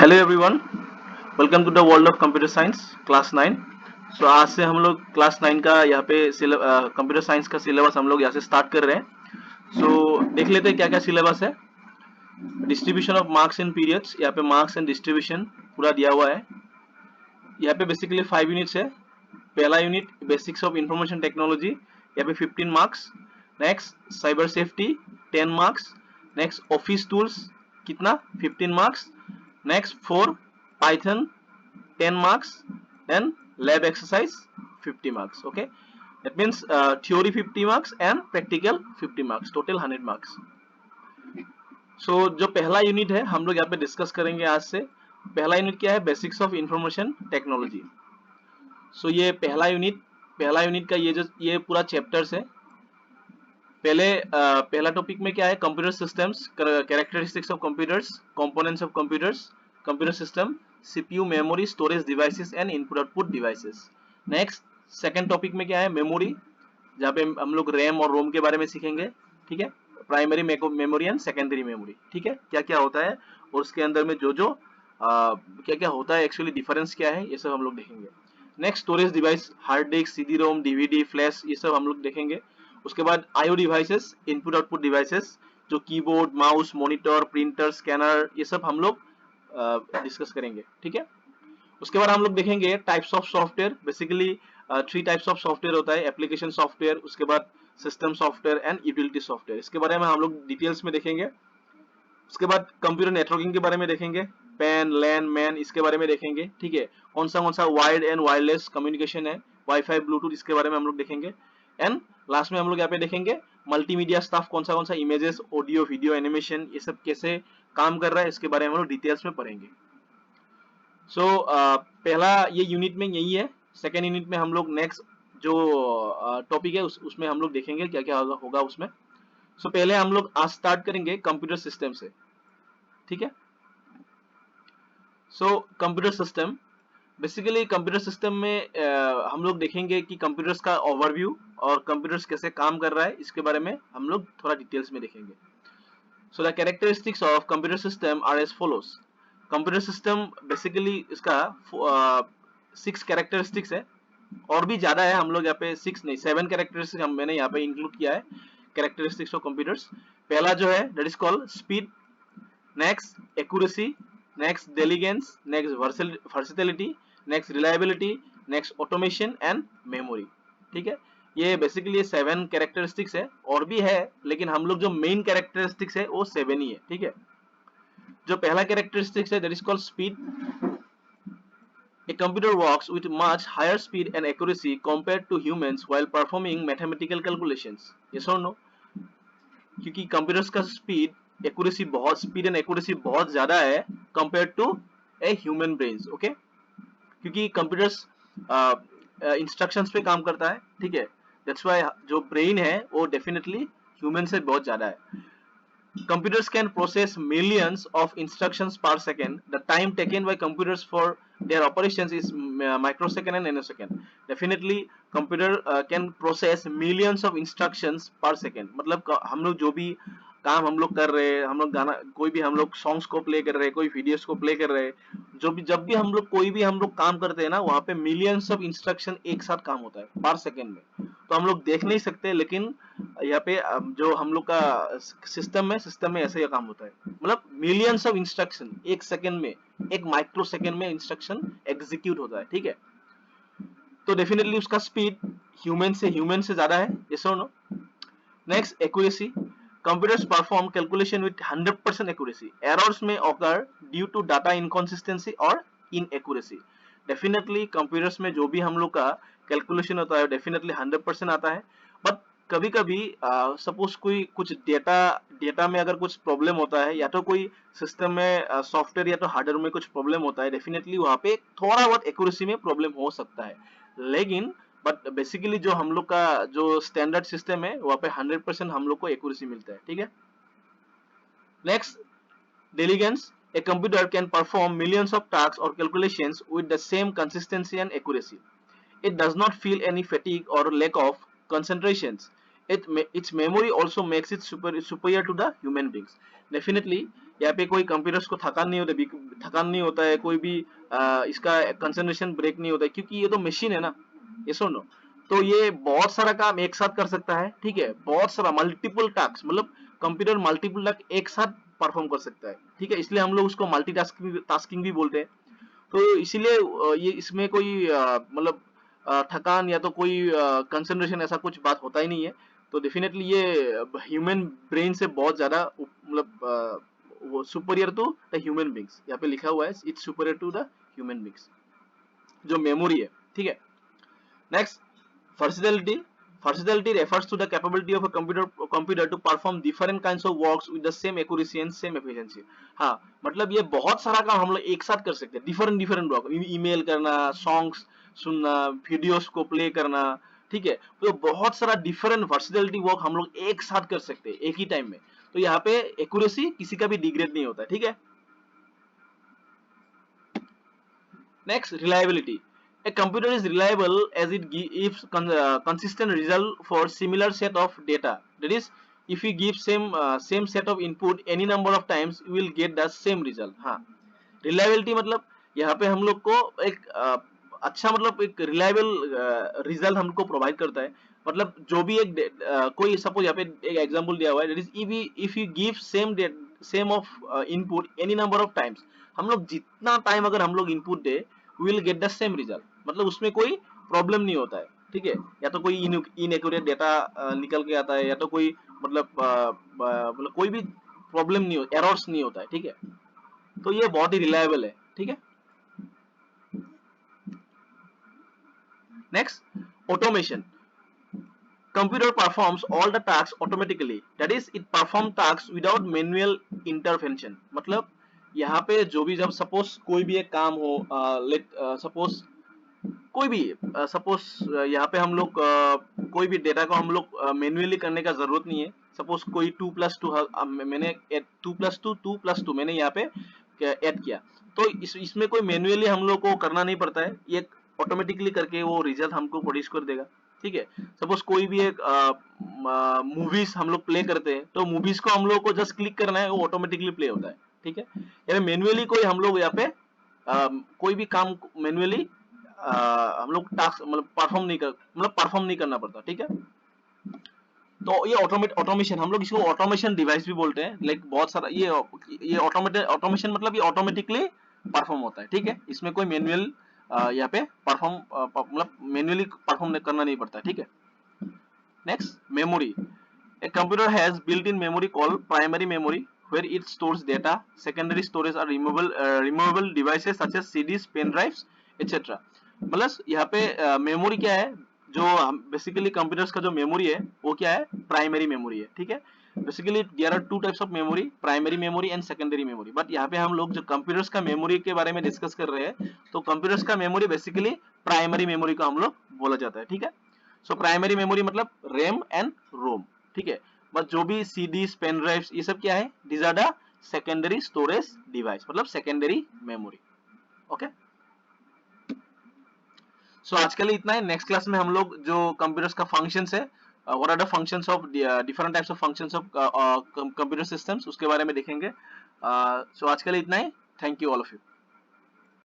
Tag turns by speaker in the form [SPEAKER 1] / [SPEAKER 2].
[SPEAKER 1] Hello everyone, welcome to the world of computer science class 9। So आज से हम लोग क्लास 9 का यहाँ पे कंप्यूटर साइंस का सिलेबस हम लोग यहाँ से स्टार्ट कर रहे हैं। सो देख लेते हैं क्या क्या सिलेबस है। Distribution of marks and periods, यहाँ पे मार्क्स एंड डिस्ट्रीब्यूशन पूरा दिया हुआ है। यहाँ पे बेसिकली 5 यूनिट्स है। पहला unit basics of information technology, यहाँ पे 15 marks. Next cyber safety 10 marks. Next office tools कितना 15 marks. Next 4 Python 10 marks, then lab exercise 50 marks. Okay, that means theory 50 marks and practical 50 marks, total 100 marks. So जो पहला unit है हम लोग यहाँ पे डिस्कस करेंगे आज से। पहला यूनिट क्या है? Basics of information technology. So ये पहला यूनिट का ये पूरा चैप्टर्स है। पहला टॉपिक में क्या है? Computer systems, characteristics of computers, components of computers, computer system, CPU, memory, storage devices and input output devices. Next second topic में क्या है? मेमोरी, जहाँ पे हम लोग रैम और रोम के बारे में सीखेंगे। ठीक है, primary memory and secondary memory. ठीक है, क्या क्या होता है और उसके अंदर में जो क्या क्या होता है, एक्चुअली डिफरेंस क्या है, ये सब हम लोग देखेंगे। Next storage device, hard disk, CD ROM, DVD, flash, ये सब हम लोग देखेंगे। उसके बाद IO devices, input output devices, जो keyboard, mouse, monitor, printer, scanner, ये सब हम लोग डिस्कस करेंगे। ठीक है, उसके बाद हम लोग देखेंगे types of software. Basically 3 types of software होता है, एप्लीकेशन सॉफ्टवेयर, उसके बाद system software and utility software. इसके बारे में हम लोग डिटेल्स में देखेंगे। उसके बाद कंप्यूटर नेटवर्किंग के बारे में देखेंगे, पैन, लैन, मैन, इसके बारे में देखेंगे। ठीक है, कौन सा वायर्ड एंड वायरलेस कम्युनिकेशन है, वाईफाई, ब्लूटूथ, इसके बारे में हम लोग देखेंगे। एंड लास्ट में हम लोग यहाँ पे देखेंगे मल्टीमीडिया स्टाफ, कौन सा इमेजेस, ऑडियो, वीडियो, एनिमेशन, ये सब कैसे काम कर रहा है, इसके बारे में हम लोग डिटेल्स में पढ़ेंगे। सो पहला ये यूनिट में यही है। सेकेंड यूनिट में हम लोग नेक्स्ट जो टॉपिक है उसमें हम लोग देखेंगे क्या क्या होगा उसमें। सो पहले हम लोग आज स्टार्ट करेंगे कंप्यूटर सिस्टम से। ठीक है, so computer system, basically computer system में हम लोग देखेंगे कि कंप्यूटर्स का ओवरव्यू और कंप्यूटर्स कैसे काम कर रहा है, इसके बारे में हम लोग थोड़ा डिटेल्स में देखेंगे। So the characteristics of computer system are as follows. Computer system basically इसका 6 कैरेक्टरिस्टिक्स है, और भी ज्यादा है। हम लोग यहाँ पे 6 नहीं 7 कैरेक्टरिस्टिक्स मैंने यहाँ पे इंक्लूड किया है, कैरेक्टरिस्टिक्स ऑफ कंप्यूटर्स। पहला जो है that is called speed, next accuracy, next diligence, next versatility, next reliability, next automation and memory. ठीक है, ये बेसिकली 7 कैरेक्टरिस्टिक्स है, और भी है लेकिन हम लोग जो मेन कैरेक्टरिस्टिक्स है वो 7 ही है। ठीक है, जो पहला कैरेक्टरिस्टिक्स है that is called speed. A computer works with much higher speed and accuracy compared to humans while performing mathematical calculations. Yes or no? क्योंकि कंप्यूटर्स का स्पीड एंड एक्यूरेसी बहुत ज्यादा है compare to a human brains. Okay, क्योंकि computers instructions पे काम करता है। ठीक है, दैट्स व्हाई जो ब्रेन है वो डेफिनेटली ह्यूमन से बहुत ज्यादा है। Computers can process millions of instructions per second. The time taken by computers for their operations is microsecond and nanosecond. Definitely, computer can process millions of instructions per second. मतलब हम लोग जो भी काम हम लोग कर रहे हैं, हम लोग गाना कोई भी हम लोग सॉन्ग्स को प्ले कर रहे हैं, कोई वीडियोस को प्ले कर रहे हैं, जब भी हम लोग कोई भी हम लोग काम करते हैं ना, वहाँ पे मिलियंस ऑफ इंस्ट्रक्शन एक साथ काम होता है पर सेकेंड में। तो हम लोग देख नहीं सकते, लेकिन यहाँ पे जो हम लोग का सिस्टम में ऐसे ही काम होता है। मतलब मिलियंस ऑफ इंस्ट्रक्शन एक सेकेंड में, एक माइक्रो सेकेंड में इंस्ट्रक्शन एग्जीक्यूट होता है। ठीक है, तो डेफिनेटली उसका स्पीड ह्यूमन से ज्यादा है। यस और no? Next accuracy, computers perform calculation with 100% accuracy. Errors may occur due to data inconsistency or inaccuracy. Definitely computers में जो भी हम लोग का कैलकुलेशन होता है डेफिनेटली 100% आता है, बट कभी कभी सपोज कोई कुछ डेटा में अगर कुछ प्रॉब्लम होता है, या तो कोई सिस्टम में सॉफ्टवेयर या तो हार्डवेयर में कुछ प्रॉब्लम होता है, डेफिनेटली वहाँ पे थोड़ा बहुत एक्यूरेसी में प्रॉब्लम हो सकता है। लेकिन बट बेसिकली जो हम लोग का जो स्टैंडर्ड सिस्टम है वहाँ पे 100% हम लोग को एक्यूरेसी मिलता है। ठीक है, next डिलीगेंस, a computer can perform millions of tasks or calculations with the same consistency and accuracy. It does not feel any fatigue or lack of concentrations. Its memory also makes it superior to the human beings. Definitely यहाँ पे कोई computers को थकान नहीं होता है, कोई भी इसका कंसंट्रेशन ब्रेक नहीं होता है, क्योंकि ये तो मशीन है ना, ये सुनो। तो ये बहुत सारा काम एक साथ कर सकता है, ठीक है, बहुत सारा मल्टीपल टास्क, मतलब कंप्यूटर मल्टीपल टास्क एक साथ परफॉर्म कर सकता है, ठीक है, इसलिए हम लोग उसको मल्टीटास्किंग टास्किंग भी बोलते हैं। तो इसीलिए ये इसमें कोई मतलब थकान या तो कोई कंसंट्रेशन ऐसा कुछ बात होता ही नहीं है। तो डेफिनेटली ये ह्यूमन ब्रेन से बहुत ज्यादा मतलब वो superior to the human beings, यहाँ पे लिखा हुआ है it's superior to the human beings, जो मेमोरी है, ठीक है। Next, versatility. Versatility refers to the capability of a computer to perform different kinds of works with the same accuracy and same efficiency. हाँ, मतलब ये बहुत सारा काम हम लोग एक साथ कर सकते हैं, डिफरेंट डिफरेंट वर्क, ईमेल करना, सॉन्ग्स सुनना, वीडियोस को प्ले करना, ठीक है। तो बहुत सारा डिफरेंट वर्सेटिलिटी वर्क हम लोग एक साथ कर सकते हैं एक ही टाइम में। तो यहाँ पे एक्यूरेसी किसी का भी डिग्रेड नहीं होता, ठीक है। Next, reliability. A computer is reliable as it gives consistent result for similar set of data. That is, if you give same set of input any number of times, you will get the same result. हाँ, reliability मतलब यहाँ पे हम लोग को एक अच्छा मतलब एक reliable result हमको provide करता है। मतलब जो भी एक कोई suppose यहाँ पे एक example दिया हुआ है, that is if you give same of input any number of times, हम लोग जितना टाइम अगर हम लोग input they, will get the same result, मतलब उसमें कोई प्रॉब्लम नहीं होता है, ठीक है। या तो कोई इनएक्यूरेट डेटा निकल के आता है, या तो कोई मतलब कोई भी प्रॉब्लम नहीं होता, एरर्स नहीं होता है, ठीक है। तो ये बहुत ही रिलायबल है, ठीक है। Next, automation. Computer performs all the tasks automatically. That is, it perform tasks without manual intervention. मतलब यहाँ पे जो भी, जब सपोज कोई भी एक काम हो, लेट सपोज कोई भी सपोज यहाँ पे हम लोग कोई भी डेटा को हम लोग मैन्युअली करने का जरूरत नहीं है। सपोज कोई 2+2 मैंने 2+2 मैंने यहाँ पे ऐड किया, तो इसमें कोई मैन्युअली हम लोग को करना नहीं पड़ता है, ये ऑटोमेटिकली करके वो रिजल्ट हमको प्रोड्यूस कर देगा, ठीक है। सपोज कोई भी एक मूवीज हम लोग प्ले करते हैं, तो मूवीज को हम लोग को जस्ट क्लिक करना है, वो ऑटोमेटिकली प्ले होता है, ठीक है। यानी मैन्युअली कोई हम लोग यहाँ पे कोई भी काम मैन्युअली हम लोग टास्क मतलब परफॉर्म नहीं करना पड़ता, ठीक है। तो ये ऑटोमेशन, हम लोग इसको ऑटोमेशन डिवाइस भी बोलते हैं। लाइक बहुत सारा ये ऑटोमेशन मतलब ये ऑटोमेटिकली परफॉर्म होता है, ठीक है। इसमें कोई मैनुअल यहाँ पे परफॉर्म मतलब मैन्युअली परफॉर्म करना नहीं पड़ता, ठीक है। Next, memory. A computer has built-in memory called primary memory, where it stores data. Secondary storage are removable devices such as CDs, pen drives, etc. मतलब यहाँ पे मेमोरी क्या है, जो बेसिकली कंप्यूटर्स का जो मेमोरी है वो क्या है, प्राइमरी मेमोरी है, ठीक है। Basically there are two types of memory, primary memory and secondary memory. But यहाँ पे हम लोग जो कंप्यूटर्स का मेमोरी के बारे में डिस्कस कर रहे हैं, तो कंप्यूटर्स का मेमोरी बेसिकली प्राइमरी मेमोरी को हम लोग बोला जाता है, ठीक है। सो प्राइमरी मेमोरी मतलब रैम एंड रोम, ठीक है। बस जो भी सीडीज, पेन ड्राइव्स, ये सब क्या है, these are the secondary storage device, मतलब सेकेंडरी मेमोरी, ओके। सो आज के लिए इतना है। नेक्स्ट क्लास में हम लोग जो कंप्यूटर्स का फंक्शंस है, what are the functions of different types of functions of computer systems, उसके बारे में देखेंगे। सो आज के लिए इतना ही। Thank you all of you.